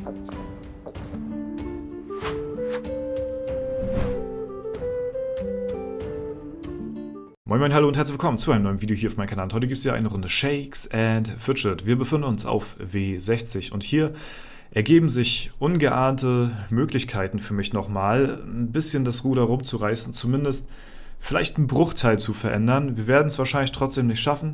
Moin Moin, hallo und herzlich willkommen zu einem neuen Video hier auf meinem Kanal. Heute gibt es ja eine Runde Shakes and Fidget. Wir befinden uns auf W60 und hier ergeben sich ungeahnte Möglichkeiten für mich nochmal, ein bisschen das Ruder rumzureißen, zumindest vielleicht einen Bruchteil zu verändern. Wir werden es wahrscheinlich trotzdem nicht schaffen.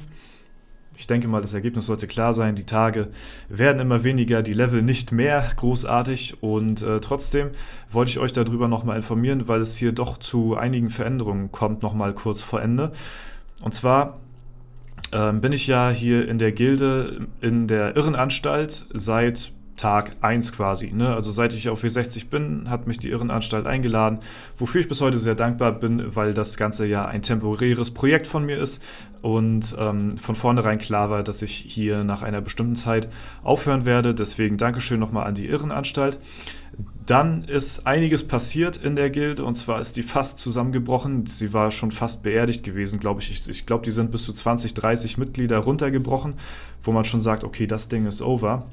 Ich denke mal, das Ergebnis sollte klar sein. Die Tage werden immer weniger, die Level nicht mehr großartig und trotzdem wollte ich euch darüber nochmal informieren, weil es hier doch zu einigen Veränderungen kommt, nochmal kurz vor Ende. Und zwar bin ich ja hier in der Gilde in der Irrenanstalt seit Tag 1 quasi, ne? Also seit ich auf W60 bin, hat mich die Irrenanstalt eingeladen, wofür ich bis heute sehr dankbar bin, weil das Ganze ja ein temporäres Projekt von mir ist und von vornherein klar war, dass ich hier nach einer bestimmten Zeit aufhören werde. Deswegen Dankeschön nochmal an die Irrenanstalt. Dann ist einiges passiert in der Gilde und zwar ist die fast zusammengebrochen. Sie war schon fast beerdigt gewesen, glaube ich. Ich glaube, die sind bis zu 20, 30 Mitglieder runtergebrochen, wo man schon sagt, okay, das Ding ist over.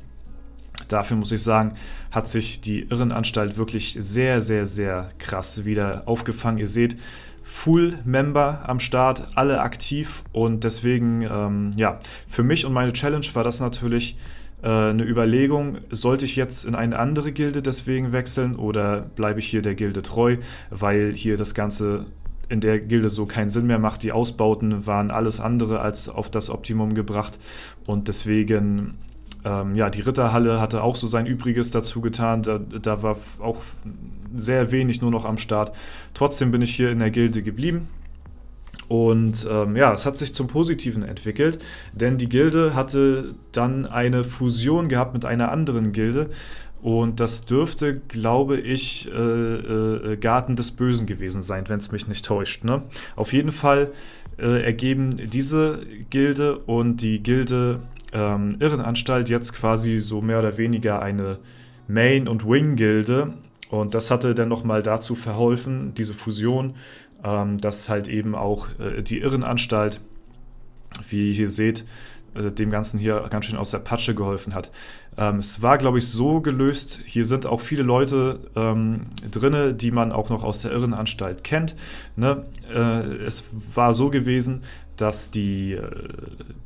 Dafür muss ich sagen, hat sich die Irrenanstalt wirklich sehr, sehr, sehr krass wieder aufgefangen. Ihr seht, Full-Member am Start, alle aktiv und deswegen, ja, für mich und meine Challenge war das natürlich eine Überlegung, sollte ich jetzt in eine andere Gilde deswegen wechseln oder bleibe ich hier der Gilde treu, weil hier das Ganze in der Gilde so keinen Sinn mehr macht. Die Ausbauten waren alles andere als auf das Optimum gebracht und deswegen... ja, die Ritterhalle hatte auch so sein Übriges dazu getan, da war auch sehr wenig nur noch am Start. Trotzdem bin ich hier in der Gilde geblieben und ja, es hat sich zum Positiven entwickelt, denn die Gilde hatte dann eine Fusion gehabt mit einer anderen Gilde und das dürfte, glaube ich, Garten des Bösen gewesen sein, wenn es mich nicht täuscht, ne? Auf jeden Fall ergeben diese Gilde und die Gilde Irrenanstalt jetzt quasi so mehr oder weniger eine Main- und Wing-Gilde und das hatte dann nochmal dazu verholfen, diese Fusion, dass halt eben auch die Irrenanstalt, wie ihr hier seht, dem Ganzen hier ganz schön aus der Patsche geholfen hat. Es war, glaube ich, so gelöst, hier sind auch viele Leute drin, die man auch noch aus der Irrenanstalt kennt. Ne? Es war so gewesen, dass die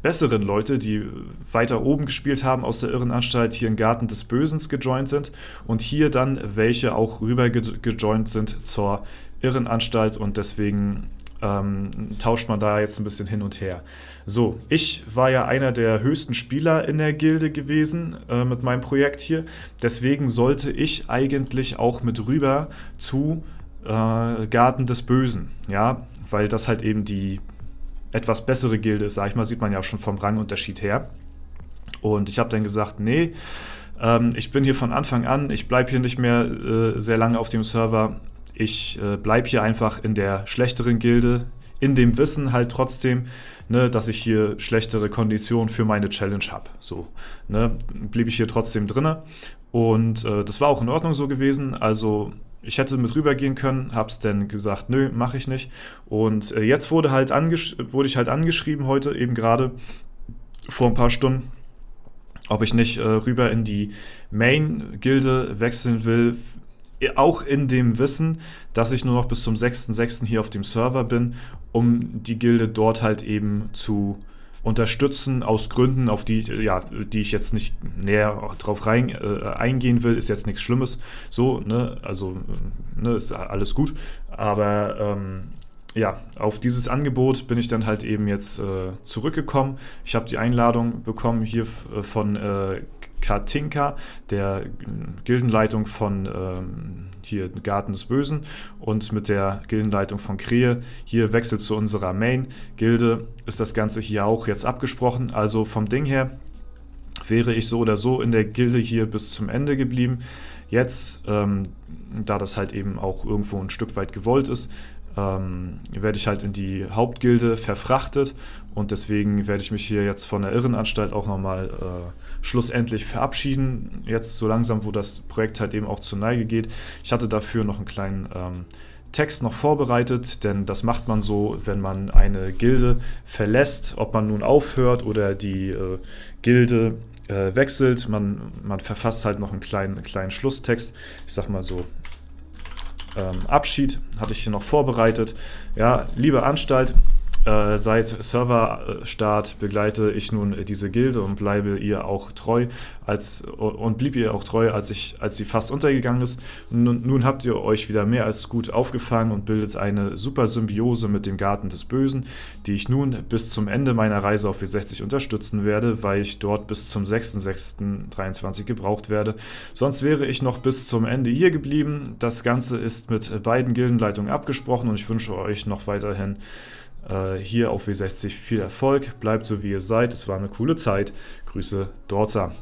besseren Leute, die weiter oben gespielt haben aus der Irrenanstalt, hier in Garten des Bösens gejoint sind und hier dann welche auch rüber gejoint sind zur Irrenanstalt und deswegen tauscht man da jetzt ein bisschen hin und her. So, ich war ja einer der höchsten Spieler in der Gilde gewesen mit meinem Projekt hier. Deswegen sollte ich eigentlich auch mit rüber zu Garten des Bösen. Ja, weil das halt eben die etwas bessere Gilde ist, sag ich mal, sieht man ja auch schon vom Rangunterschied her. Und ich habe dann gesagt, nee, ich bin hier von Anfang an, ich bleibe hier nicht mehr sehr lange auf dem Server. Ich bleibe hier einfach in der schlechteren Gilde, in dem Wissen halt trotzdem, ne, dass ich hier schlechtere Konditionen für meine Challenge habe. So, ne, blieb ich hier trotzdem drin und das war auch in Ordnung so gewesen. Also ich hätte mit rübergehen können, hab's dann gesagt, nö, mache ich nicht. Und jetzt wurde ich halt angeschrieben heute, eben gerade vor ein paar Stunden, ob ich nicht rüber in die Main-Gilde wechseln will, auch in dem Wissen, dass ich nur noch bis zum 6.6. hier auf dem Server bin, um die Gilde dort halt eben zu unterstützen, aus Gründen, auf die, ja, die ich jetzt nicht näher drauf eingehen will, ist jetzt nichts Schlimmes, so, ne, also, ne, ist alles gut, aber, ja, auf dieses Angebot bin ich dann halt eben jetzt zurückgekommen. Ich habe die Einladung bekommen hier von Katinka, der Gildenleitung von hier Garten des Bösen und mit der Gildenleitung von Krähe. Hier wechselt zu unserer Main-Gilde, ist das Ganze hier auch jetzt abgesprochen. Also vom Ding her wäre ich so oder so in der Gilde hier bis zum Ende geblieben. Jetzt, da das halt eben auch irgendwo ein Stück weit gewollt ist, werde ich halt in die Hauptgilde verfrachtet und deswegen werde ich mich hier jetzt von der Irrenanstalt auch nochmal schlussendlich verabschieden. Jetzt so langsam, wo das Projekt halt eben auch zur Neige geht. Ich hatte dafür noch einen kleinen Text noch vorbereitet, denn das macht man so, wenn man eine Gilde verlässt, ob man nun aufhört oder die Gilde wechselt. Man verfasst halt noch einen kleinen Schlusstext. Ich sag mal so, Abschied hatte ich hier noch vorbereitet. Ja, liebe Anstalt, seit Serverstart begleite ich nun diese Gilde und bleibe ihr auch treu, blieb ihr auch treu, als sie fast untergegangen ist. Nun habt ihr euch wieder mehr als gut aufgefangen und bildet eine super Symbiose mit dem Garten des Bösen, die ich nun bis zum Ende meiner Reise auf W60 unterstützen werde, weil ich dort bis zum 6.6.23 gebraucht werde. Sonst wäre ich noch bis zum Ende hier geblieben. Das Ganze ist mit beiden Gildenleitungen abgesprochen und ich wünsche euch noch weiterhin hier auf W60 viel Erfolg. Bleibt so, wie ihr seid. Es war eine coole Zeit. Grüße, Dorza.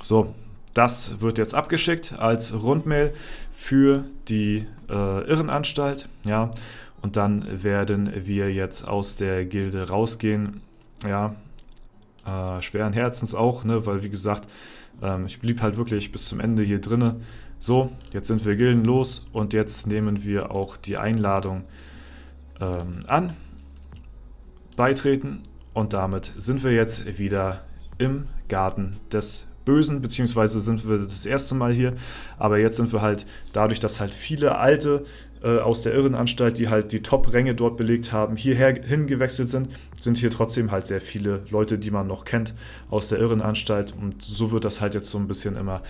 So, das wird jetzt abgeschickt als Rundmail für die Irrenanstalt. Ja, und dann werden wir jetzt aus der Gilde rausgehen. Ja, schweren Herzens auch, ne, weil wie gesagt, ich blieb halt wirklich bis zum Ende hier drinne. So, jetzt sind wir gildenlos und jetzt nehmen wir auch die Einladung an, beitreten und damit sind wir jetzt wieder im Garten des Bösen, beziehungsweise sind wir das erste Mal hier, aber jetzt sind wir halt, dadurch, dass halt viele Alte aus der Irrenanstalt, die halt die Top-Ränge dort belegt haben, hierher hingewechselt sind hier trotzdem halt sehr viele Leute, die man noch kennt aus der Irrenanstalt und so wird das halt jetzt so ein bisschen immer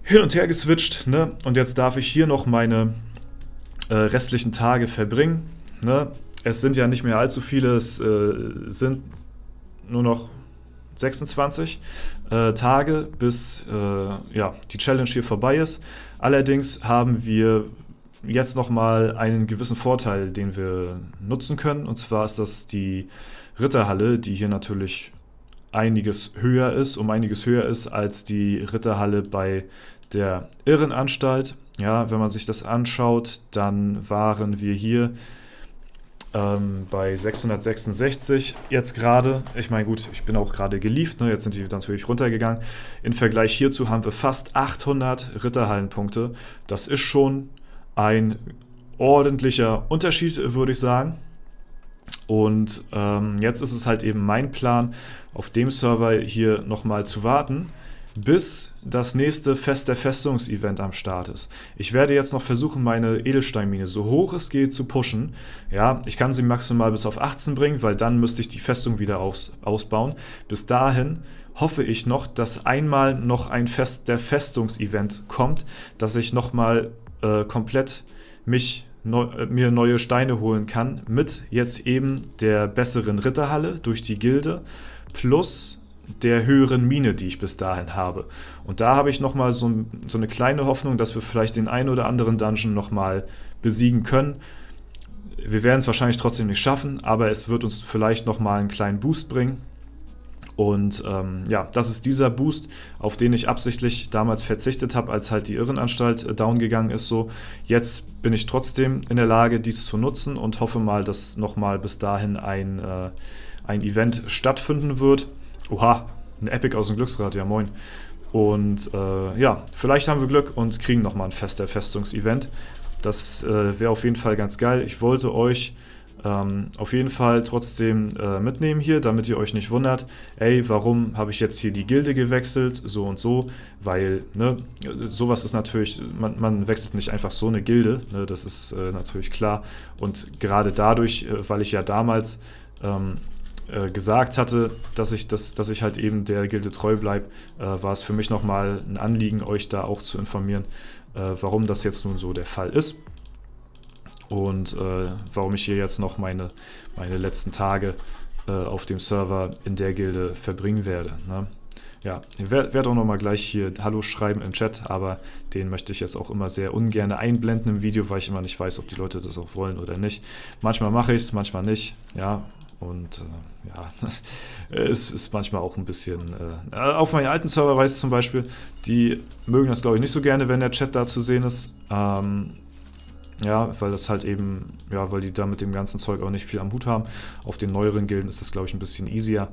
hin und her geswitcht, ne? Und jetzt darf ich hier noch meine restlichen Tage verbringen. Ne? Es sind ja nicht mehr allzu viele, es sind nur noch 26 Tage, bis die Challenge hier vorbei ist. Allerdings haben wir jetzt nochmal einen gewissen Vorteil, den wir nutzen können. Und zwar ist das die Ritterhalle, die hier natürlich um einiges höher ist als die Ritterhalle bei der Irrenanstalt. Ja, wenn man sich das anschaut, dann waren wir hier bei 666 jetzt gerade. Ich meine, gut, ich bin auch gerade gelieft, ne? Jetzt sind die natürlich runtergegangen. Im Vergleich hierzu haben wir fast 800 Ritterhallenpunkte. Das ist schon ein ordentlicher Unterschied, würde ich sagen. Und jetzt ist es halt eben mein Plan, auf dem Server hier nochmal zu warten, bis das nächste Fest der Festungs-Event am Start ist. Ich werde jetzt noch versuchen, meine Edelsteinmine so hoch es geht zu pushen. Ja, ich kann sie maximal bis auf 18 bringen, weil dann müsste ich die Festung wieder ausbauen. Bis dahin hoffe ich noch, dass einmal noch ein Fest der Festungs-Event kommt, dass ich nochmal komplett mir neue Steine holen kann, mit jetzt eben der besseren Ritterhalle durch die Gilde, plus der höheren Mine, die ich bis dahin habe. Und da habe ich nochmal so eine kleine Hoffnung, dass wir vielleicht den einen oder anderen Dungeon nochmal besiegen können. Wir werden es wahrscheinlich trotzdem nicht schaffen, aber es wird uns vielleicht nochmal einen kleinen Boost bringen. Und das ist dieser Boost, auf den ich absichtlich damals verzichtet habe, als halt die Irrenanstalt down gegangen ist. So, jetzt bin ich trotzdem in der Lage, dies zu nutzen und hoffe mal, dass nochmal bis dahin ein Event stattfinden wird. Oha, ein Epic aus dem Glücksrad, ja moin. Und vielleicht haben wir Glück und kriegen nochmal ein Fest der Festungs-Event. Das wäre auf jeden Fall ganz geil. Ich wollte euch auf jeden Fall trotzdem mitnehmen hier, damit ihr euch nicht wundert, ey, warum habe ich jetzt hier die Gilde gewechselt, so und so, weil, ne, sowas ist natürlich, man wechselt nicht einfach so eine Gilde, ne, das ist natürlich klar und gerade dadurch, weil ich ja damals gesagt hatte, dass ich halt eben der Gilde treu bleibe, war es für mich nochmal ein Anliegen, euch da auch zu informieren, warum das jetzt nun so der Fall ist. Und warum ich hier jetzt noch meine letzten Tage auf dem Server in der Gilde verbringen werde. Ne? Ja, ich werde auch nochmal gleich hier Hallo schreiben im Chat, aber den möchte ich jetzt auch immer sehr ungern einblenden im Video, weil ich immer nicht weiß, ob die Leute das auch wollen oder nicht. Manchmal mache ich es, manchmal nicht. Ja, und es ist manchmal auch ein bisschen... auf meinen alten Server weiß ich zum Beispiel, die mögen das, glaube ich, nicht so gerne, wenn der Chat da zu sehen ist. Ja, weil das halt eben, ja, weil die da mit dem ganzen Zeug auch nicht viel am Hut haben. Auf den neueren Gilden ist das, glaube ich, ein bisschen easier.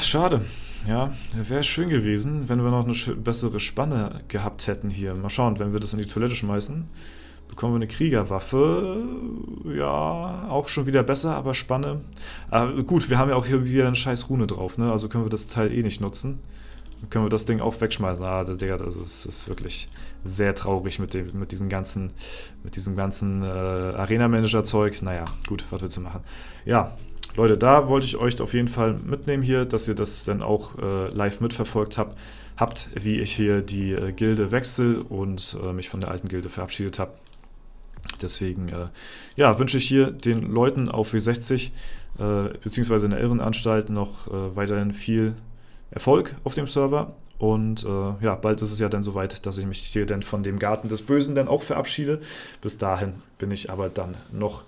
Schade. Ja, wäre schön gewesen, wenn wir noch eine bessere Spanne gehabt hätten hier. Mal schauen, wenn wir das in die Toilette schmeißen, Bekommen wir eine Kriegerwaffe. Ja, auch schon wieder besser, aber Spanne. Aber gut, wir haben ja auch hier wieder eine scheiß Rune drauf, ne? Also können wir das Teil eh nicht nutzen. Dann können wir das Ding auch wegschmeißen. Digga, das ist wirklich sehr traurig mit diesem ganzen Arena-Manager-Zeug. Naja, gut, was willst du machen? Ja, Leute, da wollte ich euch auf jeden Fall mitnehmen hier, dass ihr das dann auch live mitverfolgt habt, wie ich hier die Gilde wechsle und mich von der alten Gilde verabschiedet habe. Deswegen ja, wünsche ich hier den Leuten auf W60 beziehungsweise in der Irrenanstalt noch weiterhin viel Erfolg auf dem Server. Und ja, bald ist es ja dann soweit, dass ich mich hier dann von dem Garten des Bösen dann auch verabschiede. Bis dahin bin ich aber dann noch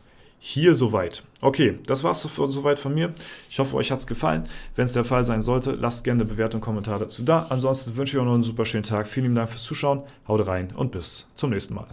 hier soweit. Okay, das war's soweit von mir. Ich hoffe, euch hat's gefallen. Wenn es der Fall sein sollte, lasst gerne eine Bewertung und Kommentar dazu da. Ansonsten wünsche ich euch noch einen super schönen Tag. Vielen lieben Dank fürs Zuschauen. Haut rein und bis zum nächsten Mal.